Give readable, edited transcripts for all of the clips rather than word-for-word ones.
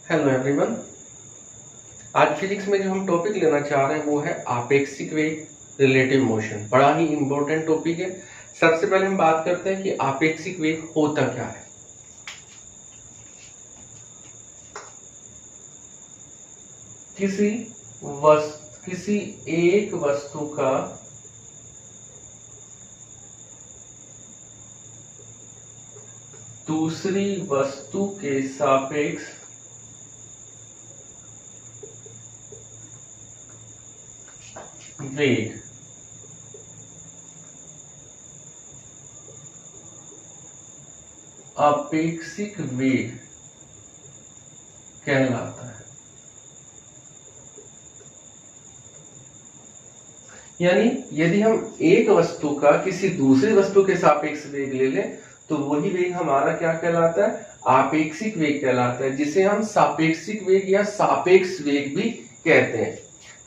Hello everyone. आज physics में जो हम टॉपिक लेना चाह रहे हैं वो है आपेक्षिक वेग, रिलेटिव मोशन। बड़ा ही इंपॉर्टेंट टॉपिक है। सबसे पहले हम बात करते हैं कि आपेक्षिक वेग होता क्या है। किसी एक वस्तु का दूसरी वस्तु के सापेक्ष वेग आपेक्षिक वेग कहलाता है। यानी यदि हम एक वस्तु का किसी दूसरी वस्तु के सापेक्ष वेग ले लें तो वही वेग हमारा क्या कहलाता है, आपेक्षिक वेग कहलाता है, जिसे हम सापेक्षिक वेग या सापेक्ष वेग भी कहते हैं।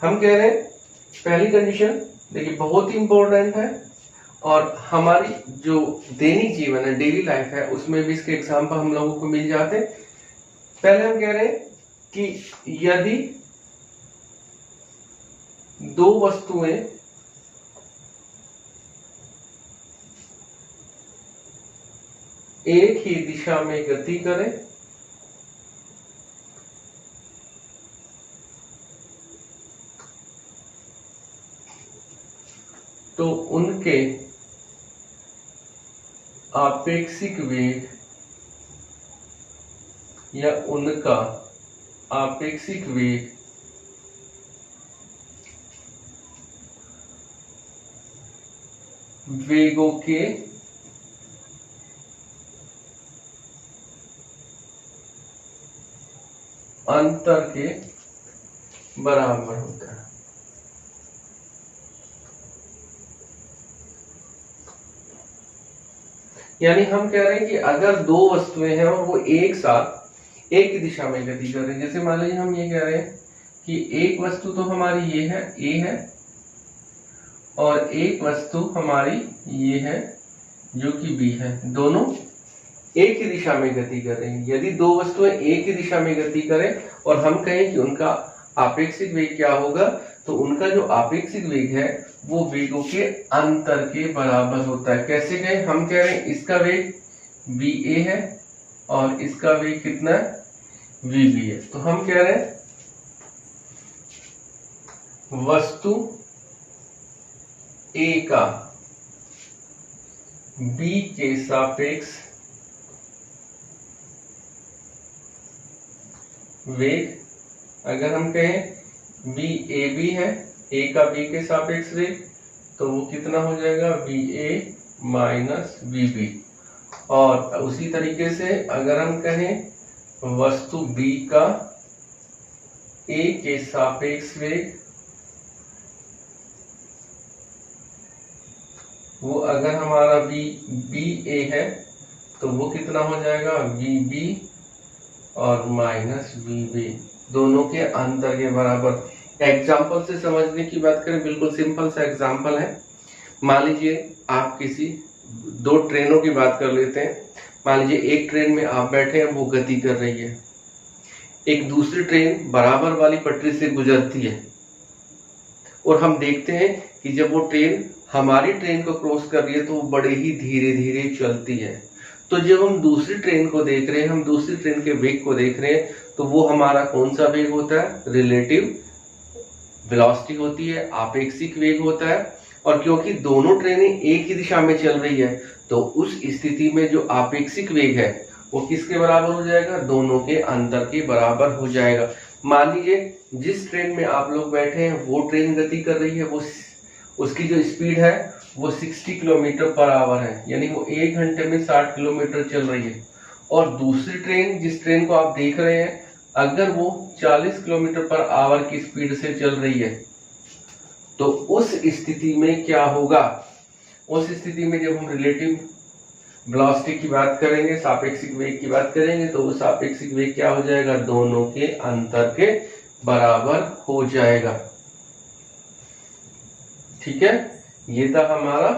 हम कह रहे हैं पहली कंडीशन देखिए बहुत ही इंपॉर्टेंट है और हमारी जो दैनिक जीवन है, डेली लाइफ है, उसमें भी इसके एग्जांपल हम लोगों को मिल जाते हैं। पहले हम कह रहे हैं कि यदि दो वस्तुएं एक ही दिशा में गति करें तो उनके आपेक्षिक वेग या उनका आपेक्षिक वेग वेगों के अंतर के बराबर होता है। यानी हम कह रहे हैं कि अगर दो वस्तुएं हैं और वो एक साथ एक ही दिशा में गति कर रही है, जैसे मान लीजिए हम ये कह रहे हैं कि एक वस्तु तो हमारी ये है, ए है, और एक वस्तु हमारी ये है जो कि बी है, दोनों एक ही दिशा में गति कर रही हैं। यदि दो वस्तुएं एक ही दिशा में गति करें और हम कहें कि उनका आपेक्षिक वेग क्या होगा, तो उनका जो आपेक्षिक वेग है वो वेगों के अंतर के बराबर होता है। कैसे कहें, हम कह रहे हैं इसका वेग va है और इसका वेग कितना है, vb है। तो हम कह रहे हैं वस्तु a का b के सापेक्ष वेग, अगर हम कहें बी ए बी है, ए का बी के सापेक्ष वेग, तो वो कितना हो जाएगा, बी ए माइनस बी बी। और उसी तरीके से अगर हम कहें वस्तु बी का ए के सापेक्ष वेग, वो अगर हमारा बी ए है तो वो कितना हो जाएगा, बी बी और माइनस बी बी, दोनों के अंतर के बराबर। एग्जाम्पल से समझने की बात करें, बिल्कुल सिंपल सा एग्जाम्पल है। मान लीजिए आप किसी दो ट्रेनों की बात कर लेते हैं। मान लीजिए एक ट्रेन में आप बैठे हैं, वो गति कर रही है, एक दूसरी ट्रेन बराबर वाली पटरी से गुजरती है और हम देखते हैं कि जब वो ट्रेन हमारी ट्रेन को क्रॉस कर रही है तो वो बड़े ही धीरे धीरे चलती है। तो जब हम दूसरी ट्रेन को देख रहे हैं, हम दूसरी ट्रेन के वेग को देख रहे हैं, तो वो हमारा कौन सा वेग होता है, रिलेटिव वेलोसिटी होती है, आपेक्षिक वेग होता है। और क्योंकि दोनों ट्रेनें एक ही दिशा में चल रही है तो उस स्थिति में जो आपेक्षिक वेग है वो किसके बराबर हो जाएगा, दोनों के अंतर के बराबर हो जाएगा। मान लीजिए जिस ट्रेन में आप लोग बैठे हैं वो ट्रेन गति कर रही है, वो उसकी जो स्पीड है वो 60 किलोमीटर पर आवर है, यानी वो 1 घंटे में 60 किलोमीटर चल रही है। और दूसरी ट्रेन, जिस ट्रेन को आप देख रहे हैं, अगर वो 40 किलोमीटर पर आवर की स्पीड से चल रही है तो उस स्थिति में क्या होगा, उस स्थिति में जब हम रिलेटिव वेलोसिटी की बात करेंगे, सापेक्षिक वेग की बात करेंगे, तो वो सापेक्षिक वेग क्या हो जाएगा, दोनों के अंतर के बराबर हो जाएगा। ठीक है, ये था हमारा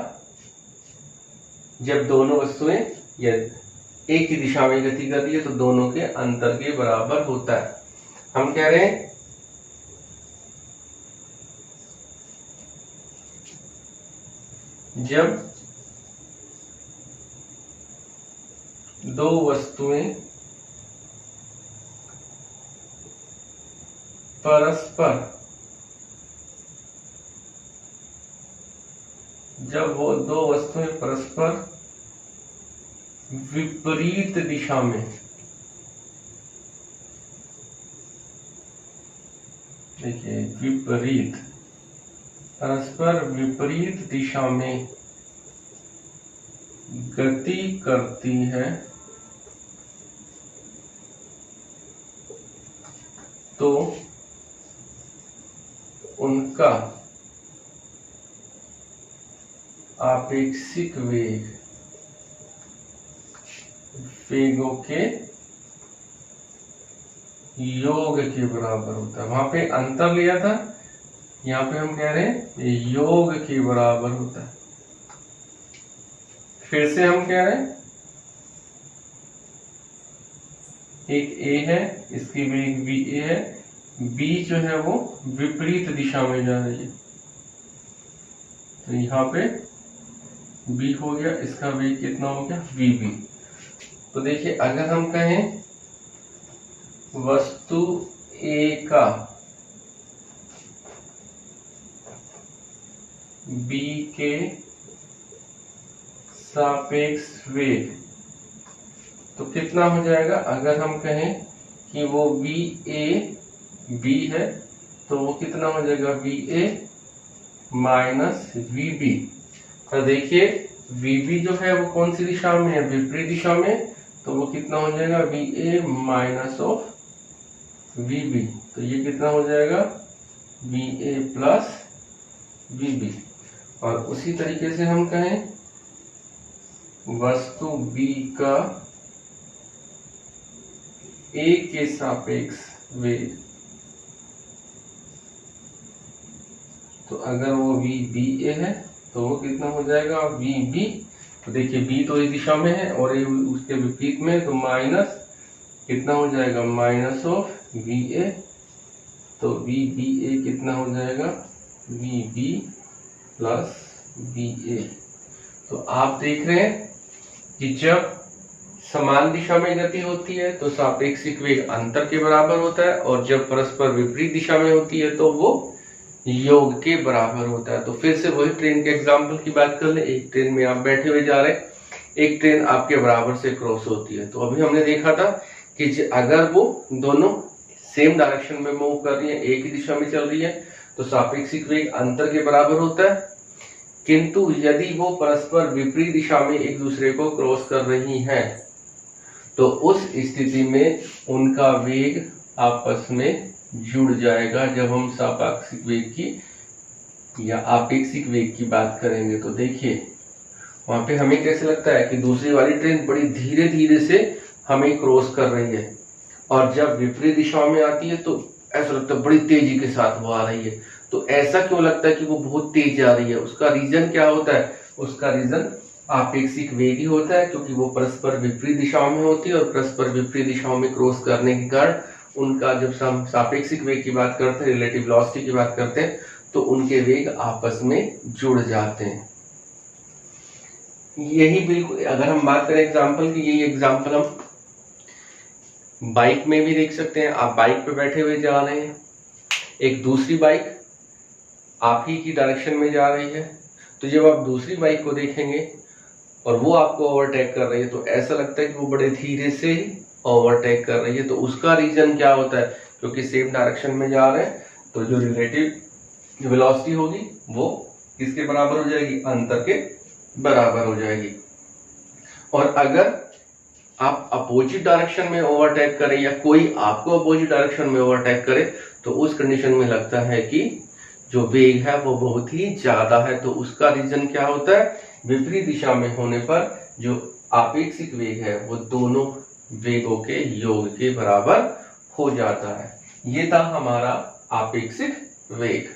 जब दोनों वस्तुएं एक ही दिशा में गति कर रही है तो दोनों के अंतर के बराबर होता है। हम कह रहे हैं जब दो वस्तुएं परस्पर विपरीत दिशा में, देखिए परस्पर विपरीत दिशा में गति करती है तो उनका आपेक्षिक वेगों के योग के बराबर होता है। वहां पे अंतर लिया था, यहाँ पे हम कह रहे हैं योग के बराबर होता है। फिर से हम कह रहे हैं एक A है, इसकी वेग VA है, B जो है वो विपरीत दिशा में जा रही है, तो यहाँ पे B हो गया, इसका वेग कितना हो गया VB। तो देखिए अगर हम कहें वस्तु A का B के सापेक्ष वेग तो कितना हो जाएगा। अगर हम कहें कि वो B है तो वो कितना हो जाएगा VA माइनस VB। तो देखिए VB जो है वो कौन सी दिशा में है, विपरीत दिशा में, तो वो कितना हो जाएगा VA माइनस ऑफ VB। तो ये कितना हो जाएगा VA प्लस VB। और उसी तरीके से हम कहें वस्तु B का A के सापेक्ष वेग, तो अगर वो VBA है तो वो कितना हो जाएगा VB। तो देखिए B तो इस दिशा में है और ये उसके विपरीत में, तो माइनस कितना हो जाएगा माइनस ऑफ VA। तो VBA कितना हो जाएगा VB प्लस VA। तो आप देख रहे हैं कि जब समान दिशा में गति होती है तो सापेक्षिक वेग अंतर के बराबर होता है, और जब परस्पर विपरीत दिशा में होती है तो वो योग के बराबर होता है। तो फिर से वही ट्रेन के एग्जाम्पल की बात कर ले। एक ट्रेन में आप बैठे हुए जा रहे हैं, एक ट्रेन आपके बराबर से क्रॉस होती है। तो अभी हमने देखा था कि अगर वो दोनों सेम डायरेक्शन में मूव कर रही है, एक ही दिशा में चल रही है, तो सापेक्षिक वेग अंतर के बराबर होता है। किंतु यदि वो परस्पर विपरीत दिशा में एक दूसरे को क्रॉस कर रही हैं तो उस स्थिति में उनका वेग आपस में जुड़ जाएगा। जब हम सापेक्षिक वेग की या आपेक्षिक वेग की बात करेंगे तो देखिए वहां पे हमें कैसे लगता है कि दूसरी वाली ट्रेन बड़ी धीरे धीरे से हमें क्रॉस कर रही है, और जब विपरीत दिशा में आती है तो ऐसा लगता है बड़ी तेजी के साथ वो आ रही है। तो ऐसा क्यों लगता है कि वो बहुत तेज जा रही है? उसका रीजन क्या होता है? उसका रीजन आपेक्षिक वेग ही होता है, क्योंकि वो परस्पर विपरीत दिशाओं में होती है और परस्पर विपरीत दिशाओं में क्रॉस करने के कारण उनका जब सापेक्षिक वेग की बात करते हैं, रिलेटिव वेलोसिटी की बात करते हैं, तो उनके वेग आपस में जुड़ जाते हैं। यही बिल्कुल अगर हम बात करें एग्जाम्पल की, यही एग्जाम्पल हम बाइक में भी देख सकते हैं। आप बाइक पे बैठे हुए जा रहे हैं, एक दूसरी बाइक आप ही की डायरेक्शन में जा रही है, तो जब आप दूसरी बाइक को देखेंगे और वो आपको ओवरटेक कर रही है तो ऐसा लगता है कि वो बड़े धीरे से ही ओवरटेक कर रही है। तो उसका रीजन क्या होता है? क्योंकि सेम डायरेक्शन में जा रहे हैं तो जो रिलेटिव वेलोसिटी होगी वो किसके बराबर हो जाएगी? अंतर के बराबर हो जाएगी। और अगर आप अपोजिट डायरेक्शन में ओवरटेक करें या कोई आपको अपोजिट डायरेक्शन में ओवरटेक करे तो उस कंडीशन में लगता है कि जो वेग है वो बहुत ही ज्यादा है। तो उसका रीजन क्या होता है? विपरीत दिशा में होने पर जो आपेक्षिक वेग है वो दोनों वेगों के योग के बराबर हो जाता है। ये था हमारा आपेक्षिक वेग।